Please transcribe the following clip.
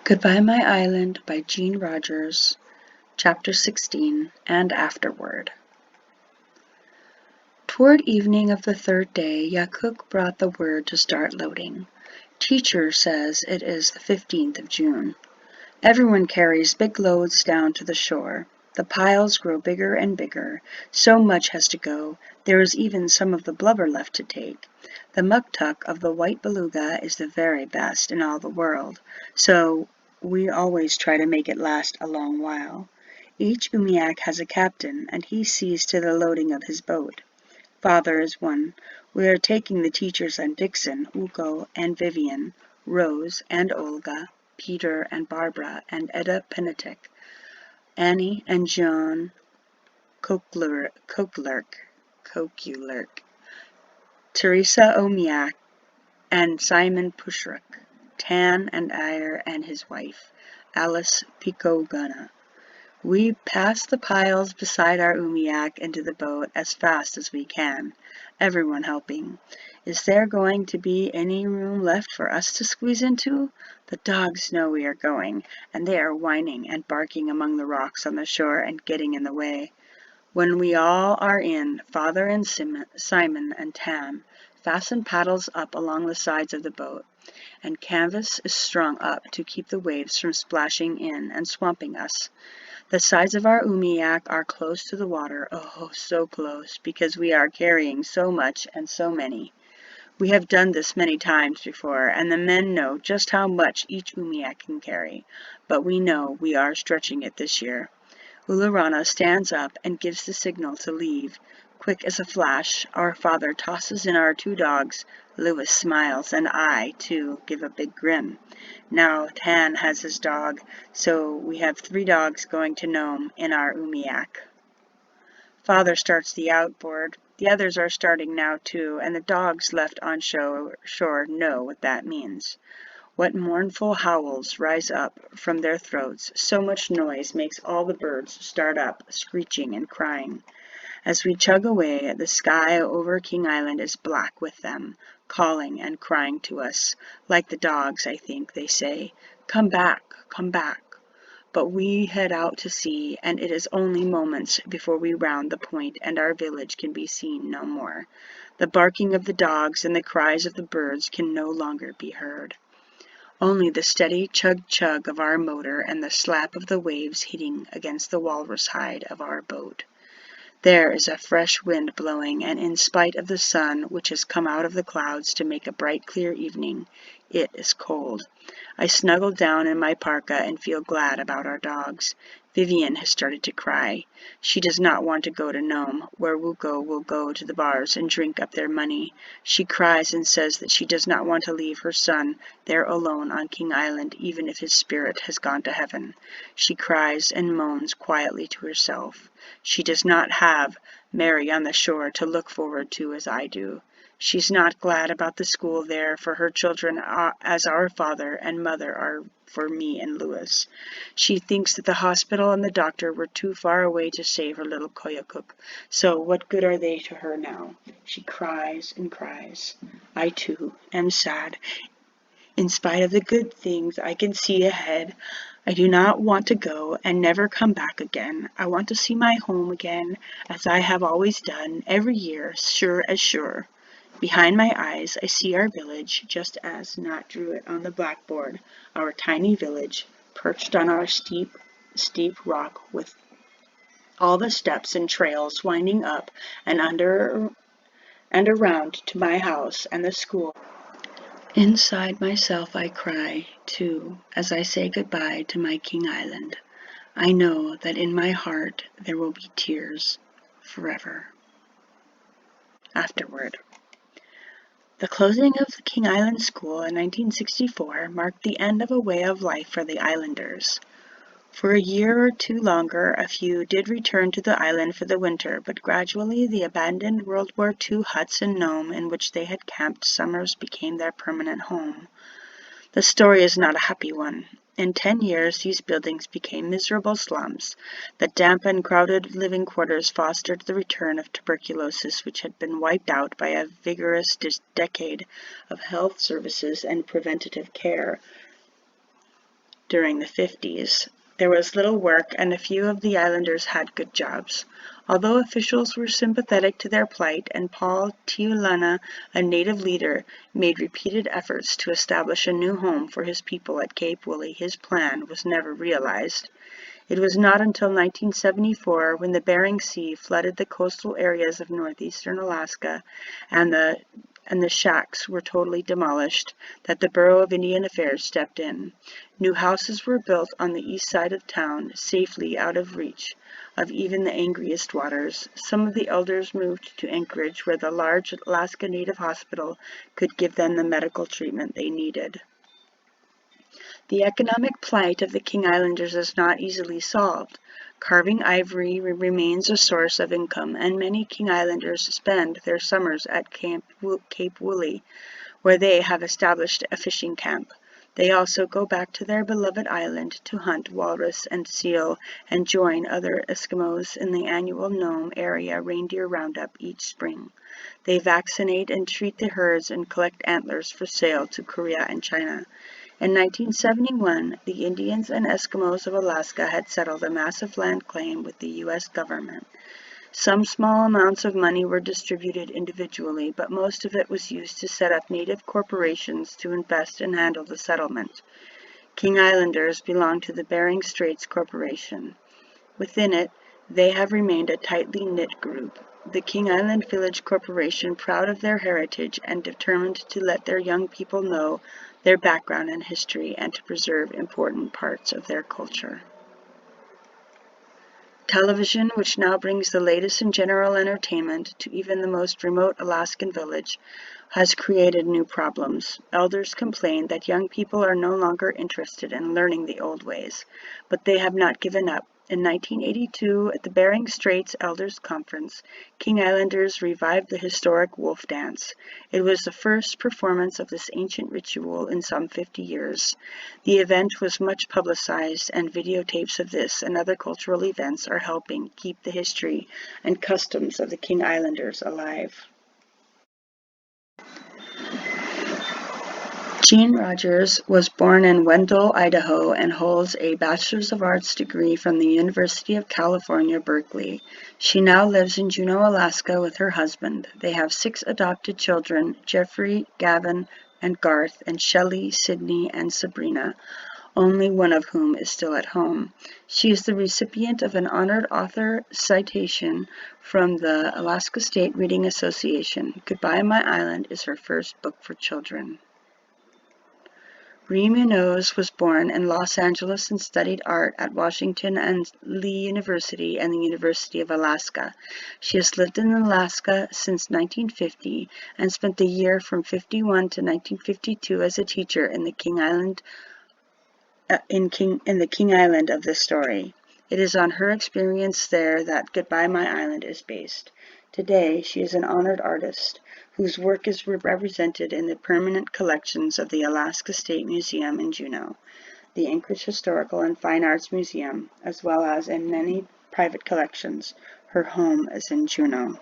Goodbye My Island by Jean Rogers, Chapter 16, and Afterword. Toward evening of the third day, Yakuk brought the word to start loading. Teacher says it is the 15th of June. Everyone carries big loads down to the shore. The piles grow bigger and bigger. So much has to go, there is even some of the blubber left to take. The muktuk of the white beluga is the very best in all the world, so we always try to make it last a long while. Each umiak has a captain, and he sees to the loading of his boat. Father is one. We are taking the teachers and Dixon, Uko and Vivian, Rose and Olga, Peter and Barbara and Etta Penitek, Annie and John Kokulerk, Teresa Omiak and Simon Pushruk, Tan and Iyer and his wife, Alice Picoguna. We pass the piles beside our umiak into the boat as fast as we can, everyone helping. Is there going to be any room left for us to squeeze into? The dogs know we are going, and they are whining and barking among the rocks on the shore and getting in the way. When we all are in, Father and Simon and Tan fasten paddles up along the sides of the boat, and canvas is strung up to keep the waves from splashing in and swamping us. The sides of our umiak are close to the water, oh, so close, because we are carrying so much and so many. We have done this many times before, and the men know just how much each umiak can carry, but we know we are stretching it this year. Ularana stands up and gives the signal to leave. Quick as a flash, our father tosses in our two dogs. Lewis smiles, and I, too, give a big grin. Now Tan has his dog, so we have 3 dogs going to Nome in our umiak. Father starts the outboard. The others are starting now, too, and the dogs left on shore know what that means. What mournful howls rise up from their throats. So much noise makes all the birds start up, screeching and crying. As we chug away, the sky over King Island is black with them, calling and crying to us. Like the dogs, I think, they say, "Come back, come back." But we head out to sea, and it is only moments before we round the point and our village can be seen no more. The barking of the dogs and the cries of the birds can no longer be heard. Only the steady chug-chug of our motor and the slap of the waves hitting against the walrus hide of our boat. There is a fresh wind blowing, and in spite of the sun, which has come out of the clouds to make a bright, clear evening, it is cold. I snuggle down in my parka and feel glad about our dogs. Vivian has started to cry. She does not want to go to Nome, where Wuko will go to the bars and drink up their money. She cries and says that she does not want to leave her son there alone on King Island, even if his spirit has gone to heaven. She cries and moans quietly to herself. She does not have Mary on the shore to look forward to as I do. She's not glad about the school there for her children as our father and mother are for me and Louis. She thinks that the hospital and the doctor were too far away to save her little Koyakuk, so what good are they to her now? She cries and cries. I, too, am sad. In spite of the good things I can see ahead, I do not want to go and never come back again. I want to see my home again, as I have always done, every year, sure as sure. Behind my eyes, I see our village, just as Nat drew it on the blackboard, our tiny village, perched on our steep rock with all the steps and trails winding up and under and around to my house and the school. Inside myself I cry, too, as I say goodbye to my King Island. I know that in my heart there will be tears forever. Afterword. The closing of the King Island School in 1964 marked the end of a way of life for the islanders. For a year or two longer, a few did return to the island for the winter, but gradually the abandoned World War II huts in Nome in which they had camped summers became their permanent home. The story is not a happy one. In 10 years, these buildings became miserable slums. The damp and crowded living quarters fostered the return of tuberculosis, which had been wiped out by a vigorous decade of health services and preventative care. during the 50s. There was little work, and a few of the islanders had good jobs. Although officials were sympathetic to their plight, and Paul Tiulana, a native leader, made repeated efforts to establish a new home for his people at Cape Woolly, his plan was never realized. It was not until 1974, when the Bering Sea flooded the coastal areas of northeastern Alaska and the shacks were totally demolished, that the Bureau of Indian Affairs stepped in. New houses were built on the east side of town, safely out of reach of even the angriest waters. Some of the elders moved to Anchorage, where the large Alaska Native Hospital could give them the medical treatment they needed. The economic plight of the King Islanders is not easily solved. Carving ivory remains a source of income, and many King Islanders spend their summers at Cape Woolly, where they have established a fishing camp. They also go back to their beloved island to hunt walrus and seal and join other Eskimos in the annual Nome area reindeer roundup each spring. They vaccinate and treat the herds and collect antlers for sale to Korea and China. In 1971, the Indians and Eskimos of Alaska had settled a massive land claim with the U.S. government. Some small amounts of money were distributed individually, but most of it was used to set up native corporations to invest and handle the settlement. King Islanders belong to the Bering Straits Corporation. Within it, they have remained a tightly knit group. The King Island Village Corporation, proud of their heritage and determined to let their young people know their background and history and to preserve important parts of their culture. Television, which now brings the latest in general entertainment to even the most remote Alaskan village, has created new problems. Elders complain that young people are no longer interested in learning the old ways, but they have not given up. In 1982, at the Bering Straits Elders Conference, King Islanders revived the historic wolf dance. It was the first performance of this ancient ritual in some 50 years. The event was much publicized, and videotapes of this and other cultural events are helping keep the history and customs of the King Islanders alive. Jean Rogers was born in Wendell, Idaho, and holds a Bachelor of Arts degree from the University of California, Berkeley. She now lives in Juneau, Alaska with her husband. They have 6 adopted children, Jeffrey, Gavin, and Garth, and Shelley, Sydney, and Sabrina, only one of whom is still at home. She is the recipient of an honored author citation from the Alaska State Reading Association. Goodbye, My Island is her first book for children. Ree Munoz was born in Los Angeles and studied art at Washington and Lee University and the University of Alaska. She has lived in Alaska since 1950 and spent the year from 51 to 1952 as a teacher in the King Island of this story. It is on her experience there that Goodbye My Island is based. Today, she is an honored artist whose work is represented in the permanent collections of the Alaska State Museum in Juneau, the Anchorage Historical and Fine Arts Museum, as well as in many private collections. Her home is in Juneau.